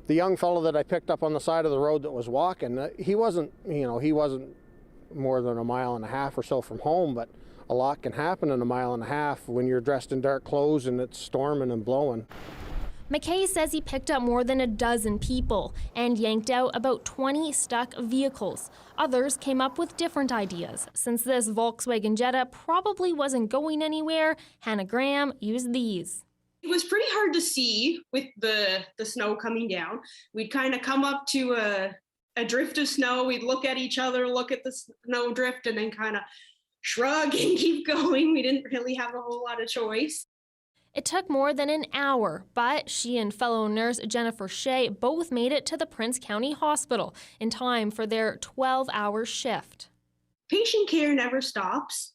The young fellow that I picked up on the side of the road that was walking, he wasn't more than a mile and a half or so from home, but a lot can happen in a mile and a half when you're dressed in dark clothes and it's storming and blowing. McKay says he picked up more than a dozen people and yanked out about 20 stuck vehicles. Others came up with different ideas. Since this Volkswagen Jetta probably wasn't going anywhere, Hannah Graham used these. It was pretty hard to see with the snow coming down. We'd kind of come up to a drift of snow. We'd look at each other, look at the snow drift, and then kind of shrug and keep going. We didn't really have a whole lot of choice. It took more than an hour, but she and fellow nurse Jennifer Shea both made it to the Prince County Hospital in time for their 12-hour shift. Patient care never stops.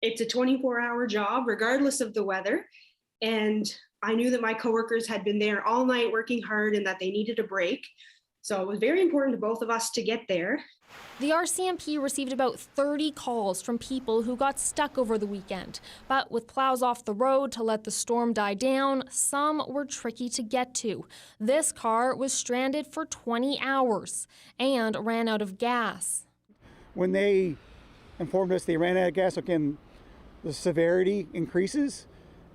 It's a 24-hour job, regardless of the weather. And I knew that my coworkers had been there all night working hard and that they needed a break. So it was very important to both of us to get there. The RCMP received about 30 calls from people who got stuck over the weekend. But with plows off the road to let the storm die down, some were tricky to get to. This car was stranded for 20 hours and ran out of gas. When they informed us they ran out of gas, again, the severity increases.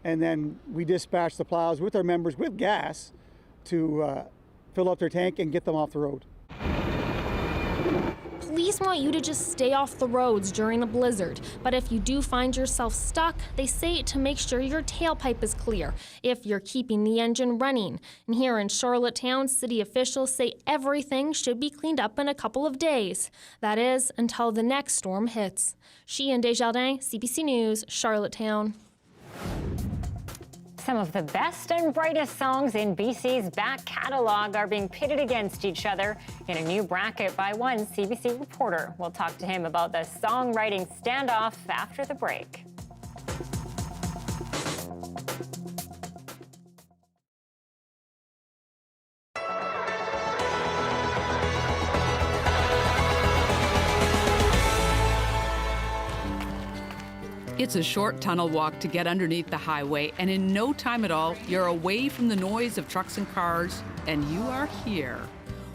And then we dispatched the plows with our members with gas to fill up their tank and get them off the road. Police want you to just stay off the roads during a blizzard, but if you do find yourself stuck, they say to make sure your tailpipe is clear if you're keeping the engine running. And here in Charlottetown, city officials say everything should be cleaned up in a couple of days. That is, until the next storm hits. Shehan Desjardins, CBC News, Charlottetown. Some of the best and brightest songs in BC's back catalog are being pitted against each other in a new bracket by one CBC reporter. We'll talk to him about the songwriting standoff after the break. It's a short tunnel walk to get underneath the highway, and in no time at all, you're away from the noise of trucks and cars, and you are here.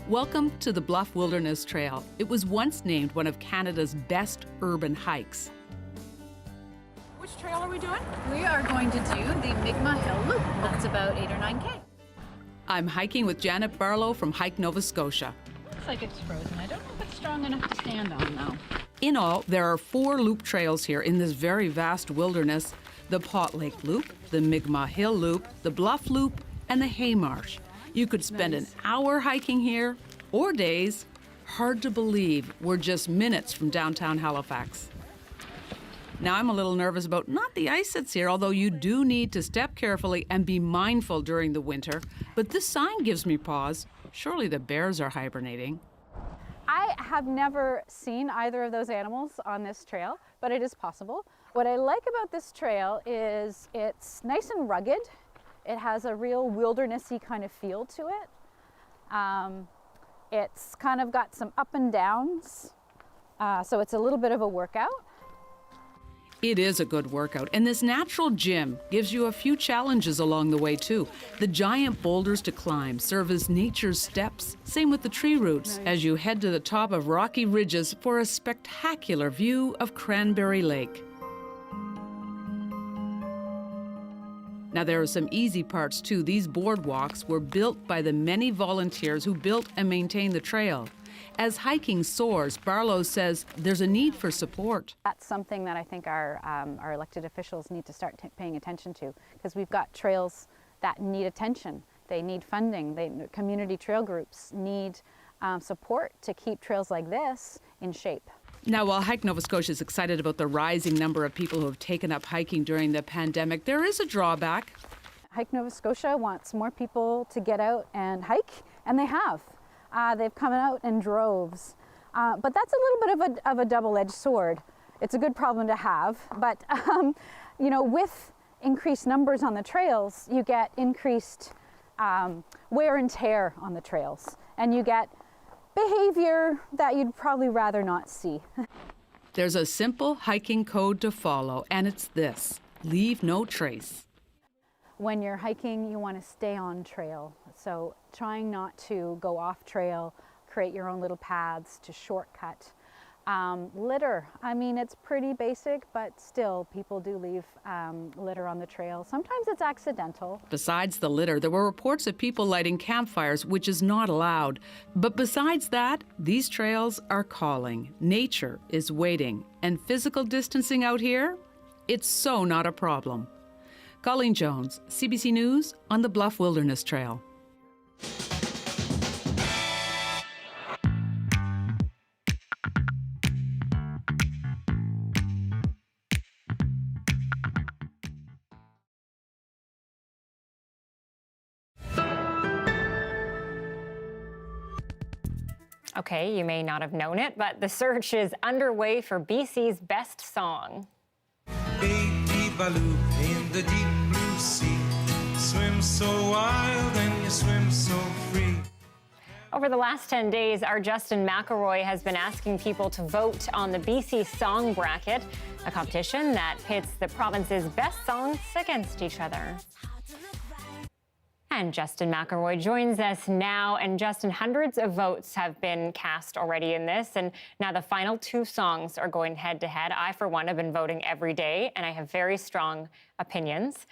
Welcome to the Bluff Wilderness Trail. It was once named one of Canada's best urban hikes. Which trail are we doing? We are going to do the Mi'kmaq Hill Loop. That's about 8 or 9K. I'm hiking with Janet Barlow from Hike Nova Scotia. Looks like it's frozen. I don't know if it's strong enough to stand on though. In all, there are 4 loop trails here in this very vast wilderness: the Pot Lake Loop, the Mi'kmaq Hill Loop, the Bluff Loop, and the Haymarsh. You could spend an hour hiking here, or days. Hard to believe we're just minutes from downtown Halifax. Now, I'm a little nervous about not the ice that's here, although you do need to step carefully and be mindful during the winter. But this sign gives me pause. Surely the bears are hibernating. I have never seen either of those animals on this trail, but it is possible. What I like about this trail is it's nice and rugged. It has a real wildernessy kind of feel to it. It's kind of got some up and downs, so it's a little bit of a workout. It is a good workout, and this natural gym gives you a few challenges along the way too. The giant boulders to climb serve as nature's steps. Same with the tree roots as you head to the top of rocky ridges for a spectacular view of Cranberry Lake. Now, there are some easy parts too. These boardwalks were built by the many volunteers who built and maintain the trail. As hiking soars, Barlow says there's a need for support. That's something that I think our elected officials need to start paying attention to, because we've got trails that need attention. They need funding. Community trail groups need support to keep trails like this in shape. Now, while Hike Nova Scotia is excited about the rising number of people who have taken up hiking during the pandemic, there is a drawback. Hike Nova Scotia wants more people to get out and hike, and they have. They've come out in droves. But that's a little bit of a double-edged sword. It's a good problem to have, but you know, with increased numbers on the trails, you get increased wear and tear on the trails, and you get behavior that you'd probably rather not see. There's a simple hiking code to follow, and it's this: leave no trace. When you're hiking, you want to stay on trail. So trying not to go off trail, create your own little paths to shortcut. Litter, I mean, it's pretty basic, but still people do leave litter on the trail. Sometimes it's accidental. Besides the litter, there were reports of people lighting campfires, which is not allowed. But besides that, these trails are calling. Nature is waiting. And physical distancing out here? It's so not a problem. Colleen Jones, CBC News on the Bluff Wilderness Trail. Okay, you may not have known it, but the search is underway for BC's best song. Baby Baloo in the deep blue sea, swim so wild and you swim so free. Over the last 10 days, our Justin McElroy has been asking people to vote on the BC Song Bracket, a competition that pits the province's best songs against each other. And Justin McElroy joins us now. And Justin, hundreds of votes have been cast already in this. And now the final 2 songs are going head to head. I, for one, have been voting every day, and I have very strong opinions.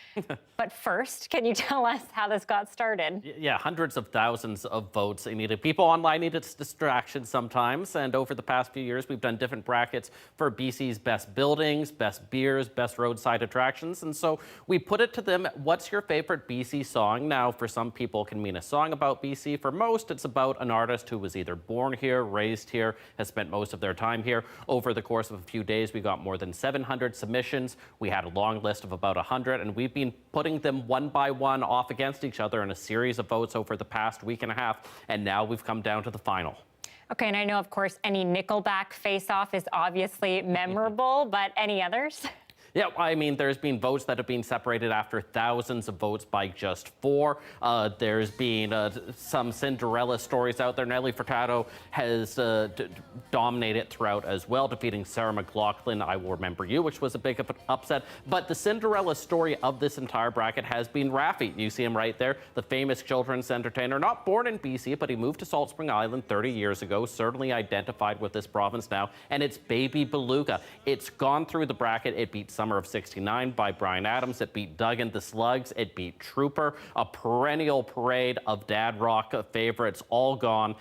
But first, can you tell us how this got started? Yeah, hundreds of thousands of votes. People online needed distraction sometimes. And over the past few years, we've done different brackets for BC's best buildings, best beers, best roadside attractions. And so we put it to them, what's your favorite BC song? Now, for some people, it can mean a song about BC. For most, it's about an artist who was either born here, raised here, has spent most of their time here. Over the course of a few days, we got more than 700 submissions. We had a long list of about 100, and we've been putting them one by one off against each other in a series of votes over the past week and a half, and now we've come down to the final. Okay, and I know, of course, any Nickelback face-off is obviously memorable, but any others? Yeah, I mean, there's been votes that have been separated after thousands of votes by just 4. There's been some Cinderella stories out there. Nelly Furtado has dominated throughout as well, defeating Sarah McLachlan, I Will Remember You, which was a big upset. But the Cinderella story of this entire bracket has been Raffi. You see him right there, the famous children's entertainer, not born in BC, but he moved to Salt Spring Island 30 years ago, certainly identified with this province now, and it's Baby Beluga. It's gone through the bracket. It beat Summer of 69 by Bryan Adams. It beat Doug and the Slugs. It beat Trooper. A perennial parade of dad rock favorites all gone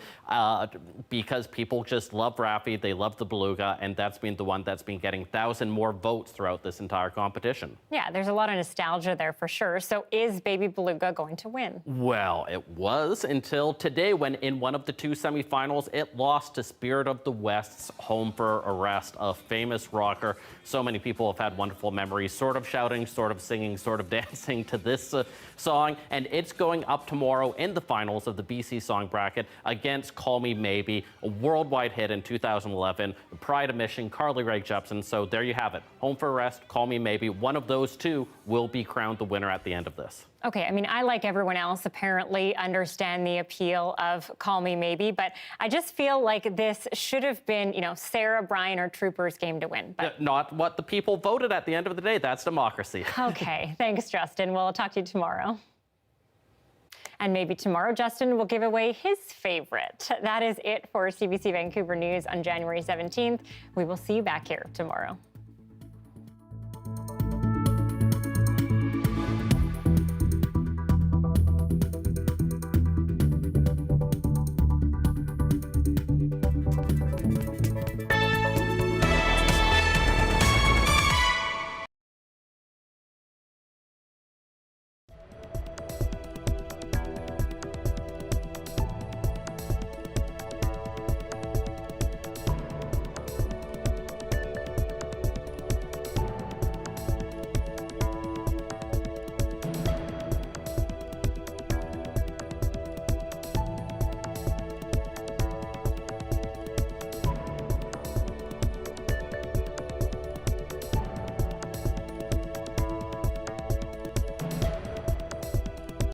because people just love Raffi. They love the Beluga, and that's been the one that's been getting 1,000 more votes throughout this entire competition. Yeah, there's a lot of nostalgia there for sure. So is Baby Beluga going to win? Well, it was until today when in one of the 2 semifinals, it lost to Spirit of the West's Home for a Rest, a famous rocker. So many people have had wonderful memories, sort of shouting, sort of singing, sort of dancing to this song. And it's going up tomorrow in the finals of the BC Song Bracket against Call Me Maybe, a worldwide hit in 2011, Pride of Mission, Carly Rae Jepsen. So there you have it. Home for a Rest, Call Me Maybe. One of those 2 will be crowned the winner at the end of this. Okay, I mean, I, like everyone else, apparently understand the appeal of Call Me Maybe, but I just feel like this should have been, you know, Sarah, Bryan, or Trooper's game to win. But not what the people voted at the end of the day. That's democracy. Okay, thanks, Justin. We'll talk to you tomorrow. And maybe tomorrow, Justin will give away his favorite. That is it for CBC Vancouver News on January 17th. We will see you back here tomorrow.